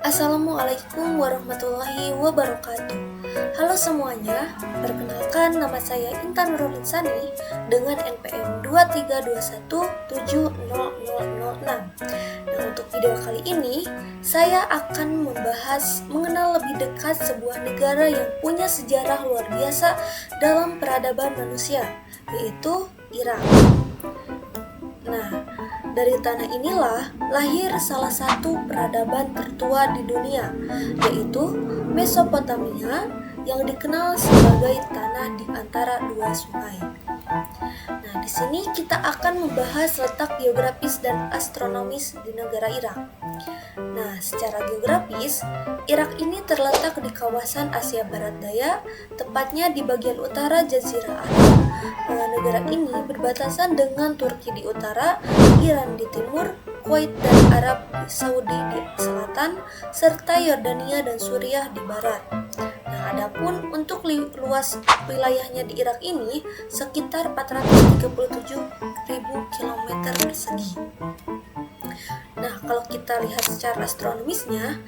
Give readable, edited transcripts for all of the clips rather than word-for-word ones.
Assalamualaikum warahmatullahi wabarakatuh. Halo semuanya, perkenalkan nama saya Intan Nurul Insani dengan NPM 232170006. Nah, untuk video kali ini, saya akan membahas mengenal lebih dekat sebuah negara yang punya sejarah luar biasa dalam peradaban manusia, yaitu Irak. Nah, dari tanah inilah lahir salah satu peradaban tertua di dunia, yaitu Mesopotamia yang dikenal sebagai tanah di antara dua sungai. Nah, di sini kita akan membahas letak geografis dan astronomis di negara Irak. Nah, secara geografis, Irak ini terletak di kawasan Asia Barat Daya, tepatnya di bagian utara Jazirah Arab. Negara ini berbatasan dengan Turki di utara, Iran di timur, Kuwait dan Arab Saudi di selatan, serta Yordania dan Suriah di barat. Nah, adapun untuk luas wilayahnya di Irak ini sekitar 437.000 km persegi. Nah, kalau kita lihat secara astronomisnya,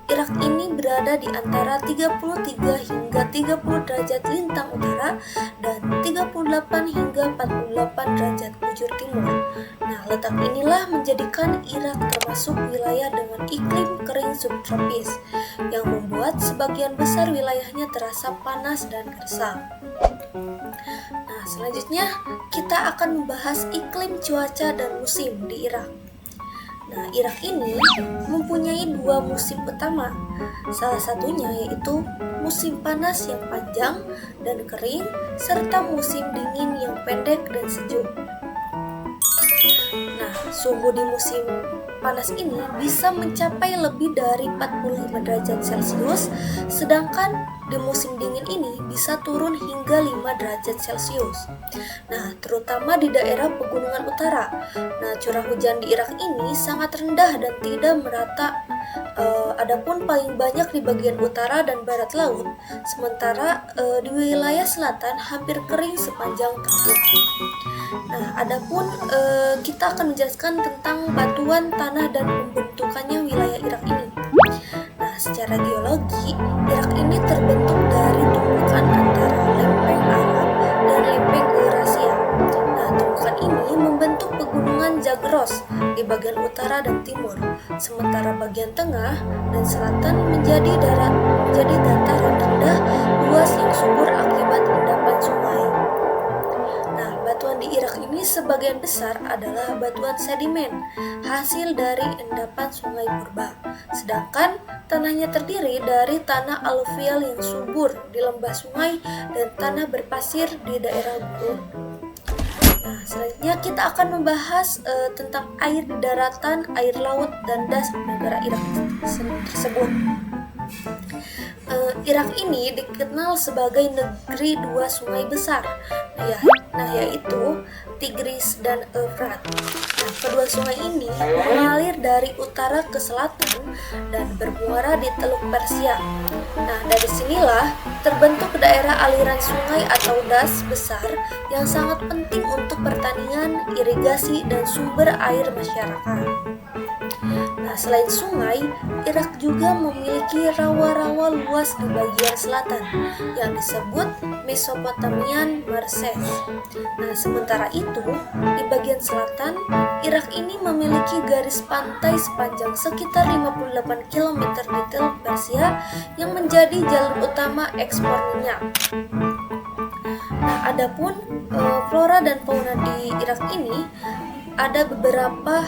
Irak ini berada di antara 33 hingga 30 derajat lintang utara dan 38 hingga 48 derajat bujur timur. Nah, letak inilah menjadikan Irak termasuk wilayah dengan iklim kering subtropis yang membuat sebagian besar wilayahnya terasa panas dan gersang. Nah, selanjutnya kita akan membahas iklim, cuaca, dan musim di Irak. Nah, Irak ini mempunyai dua musim utama. Salah satunya yaitu musim panas yang panjang dan kering, serta musim dingin yang pendek dan sejuk. Nah, suhu di musim panas ini bisa mencapai lebih dari 45 derajat Celcius, sedangkan di musim dingin ini bisa turun hingga 5 derajat Celcius. Nah, terutama di daerah pegunungan utara. Nah, curah hujan di Irak ini sangat rendah dan tidak merata. Adapun paling banyak di bagian utara dan barat laut, sementara di wilayah selatan hampir kering sepanjang tahun. Nah, adapun kita akan menjelaskan tentang batuan, tanah, dan pembentukannya wilayah Irak ini. Nah, secara geologi, Irak ini terbentuk dari tumbukan antara lempeng Arab dan lempeng Eurasia. Nah, tumbukan ini membentuk pegunungan Zagros di bagian utara dan timur, sementara bagian tengah dan selatan menjadi dataran rendah luas yang subur akibat endapan sungai. Nah, batuan di Irak ini sebagian besar adalah batuan sedimen, hasil dari endapan sungai purba. Sedangkan tanahnya terdiri dari tanah aluvial yang subur di lembah sungai dan tanah berpasir di daerah gurun. Nah, selanjutnya kita akan membahas tentang air di daratan, air laut, dan das negara Irak tersebut. Irak ini dikenal sebagai negeri dua sungai besar, yaitu Tigris dan Efrat. Nah, kedua sungai ini mengalir dari utara ke selatan dan bermuara di Teluk Persia. Nah, dari sinilah terbentuk daerah aliran sungai atau das besar yang sangat penting untuk pertanian, irigasi, dan sumber air masyarakat. Nah, selain sungai, Irak juga memiliki rawa-rawa luas di bagian selatan yang disebut Mesopotamian Marshes. Nah, sementara itu, di bagian selatan, Irak ini memiliki garis pantai sepanjang sekitar 58 km di Teluk Persia yang menjadi jalur utama ekspor minyak. Nah, adapun flora dan fauna di Irak ini ada beberapa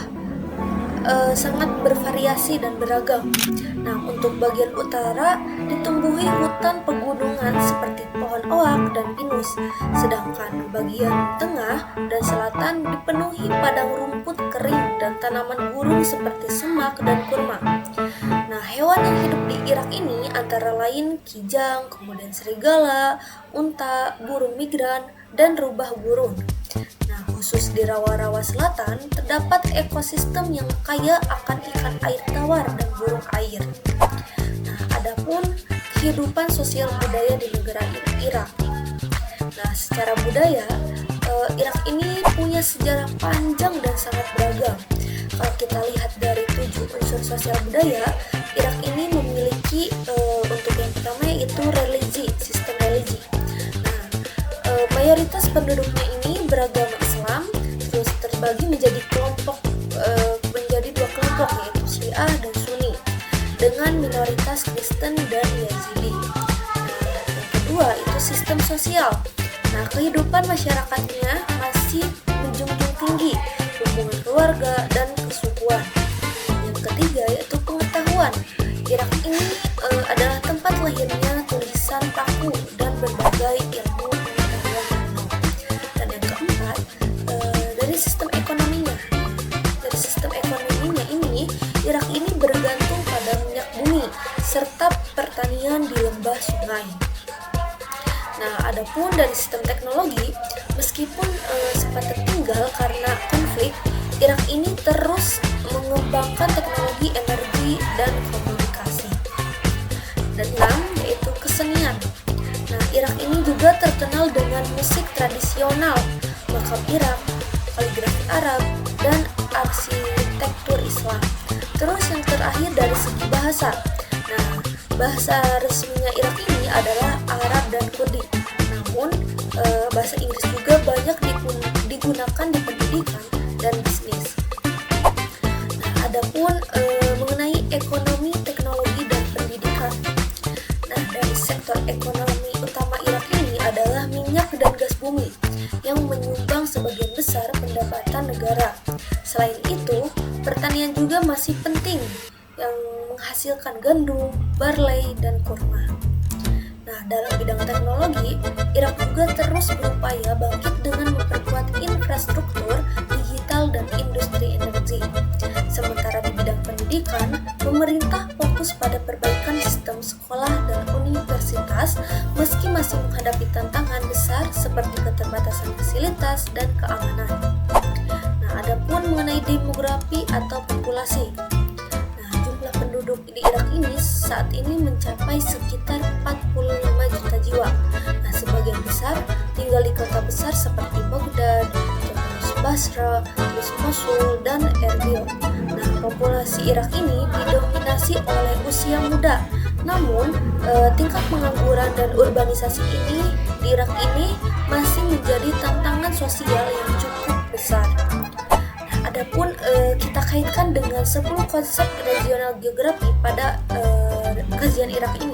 sangat bervariasi dan beragam. Nah, untuk bagian utara ditumbuhi hutan pegunungan seperti pohon oak dan pinus, sedangkan bagian tengah dan selatan dipenuhi padang rumput kering dan tanaman gurun seperti semak dan kurma. Nah, hewan yang hidup di Irak ini antara lain kijang, kemudian serigala, unta, burung migran, dan rubah gurun. Nah, khusus di rawa-rawa selatan terdapat ekosistem yang kaya akan ikan air tawar dan burung air. Nah, adapun kehidupan sosial budaya di negara Irak. Nah, secara budaya, Irak ini punya sejarah panjang dan sangat beragam. Kalau kita lihat dari 7 unsur sosial budaya, Irak ini memiliki untuk yang pertama yaitu religi, sistem religi. Nah, mayoritas penduduknya ini beragama Islam, terus terbagi menjadi menjadi 2 kelompok yaitu Syiah dan Sunni, dengan minoritas Kristen dan Yazidi. Yang kedua itu sistem sosial. Nah, kehidupan masyarakatnya masih menjunjung tinggi hubungan keluarga dan kesukuan. Yang ketiga yaitu pengetahuan. Irak ini adalah tempat lahirnya tulisan paku dan berbagai ilmu pengetahuan kuno. Dan yang keempat, dari sistem ekonominya. Dari sistem ekonominya ini, Irak ini bergantung pada minyak bumi serta pertanian di lembah sungai. Nah, adapun dari sistem teknologi, meskipun sempat tertinggal karena konflik, Irak ini terus mengembangkan teknologi energi dan komunikasi. Dan 6 yaitu kesenian. Nah, Irak ini juga terkenal dengan musik tradisional, makam Irak, kaligrafi Arab, dan arsitektur Islam. Terus yang terakhir dari segi bahasa. Nah, bahasa resminya Irak ini adalah Arab dan Kurdi. Namun, bahasa Inggris juga banyak digunakan di pendidikan dan bisnis. Nah, adapun mengenai ekonomi, teknologi, dan pendidikan. Nah, dari sektor ekonomi utama Irak ini adalah minyak dan gas bumi yang menyumbang sebagian besar pendapatan negara. Selain itu, pertanian juga masih penting yang menghasilkan gandum, barley, dan kurma. Nah, dalam bidang teknologi, Irak juga terus berupaya bangkit dengan memperkuat infrastruktur digital dan industri energi. Sementara di bidang pendidikan, pemerintah fokus pada perbaikan sistem sekolah dan universitas meski masih menghadapi tantangan besar seperti keterbatasan fasilitas dan keamanan. Nah, adapun mengenai demografi atau populasi. Penduduk di Irak ini saat ini mencapai sekitar 45 juta jiwa. Nah, sebagian besar tinggal di kota besar seperti Baghdad, terus Basra, terus Mosul, dan Erbil. Nah, populasi Irak ini didominasi oleh usia muda. Namun, tingkat pengangguran dan urbanisasi ini di Irak ini masih menjadi tantangan sosial yang cukup besar. Adapun kita kaitkan dengan 10 konsep regional geografi pada kajian Irak ini,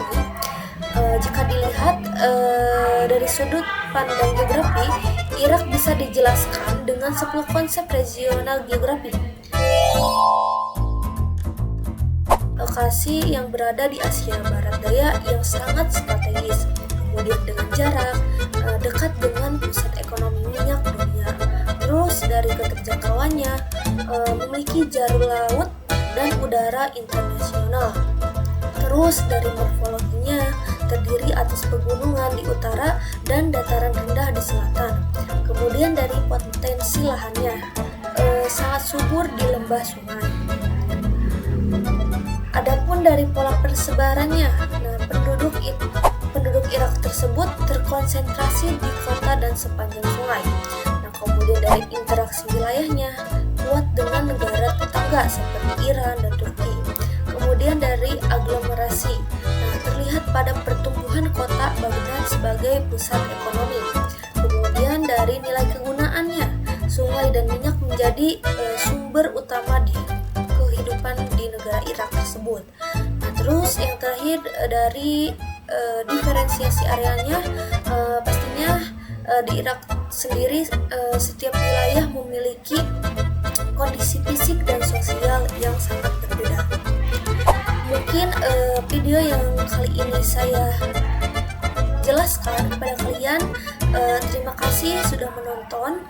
jika dilihat dari sudut pandang geografi, Irak bisa dijelaskan dengan 10 konsep regional geografi. Lokasi yang berada di Asia Barat Daya yang sangat strategis, kemudian dengan jarak dekat dengan pusat ekonomi minyak dunia. Terus dari keterjangkauannya, memiliki jalur laut dan udara internasional. Terus dari morfologinya, terdiri atas pegunungan di utara dan dataran rendah di selatan. Kemudian dari potensi lahannya, sangat subur di lembah sungai. Adapun dari pola persebarannya, nah, penduduk Irak tersebut terkonsentrasi di kota dan sepanjang sungai. Kemudian dari interaksi wilayahnya kuat dengan negara tetangga seperti Iran dan Turki. Kemudian dari aglomerasi, nah, terlihat pada pertumbuhan kota Baghdad sebagai pusat ekonomi. Kemudian dari nilai kegunaannya, sungai dan minyak menjadi sumber utama di kehidupan di negara Irak tersebut. Nah, terus yang terakhir dari diferensiasi areanya, pastinya di Irak sendiri setiap wilayah memiliki kondisi fisik dan sosial yang sangat berbeda. Mungkin video yang kali ini saya jelaskan kepada kalian. Terima kasih sudah menonton.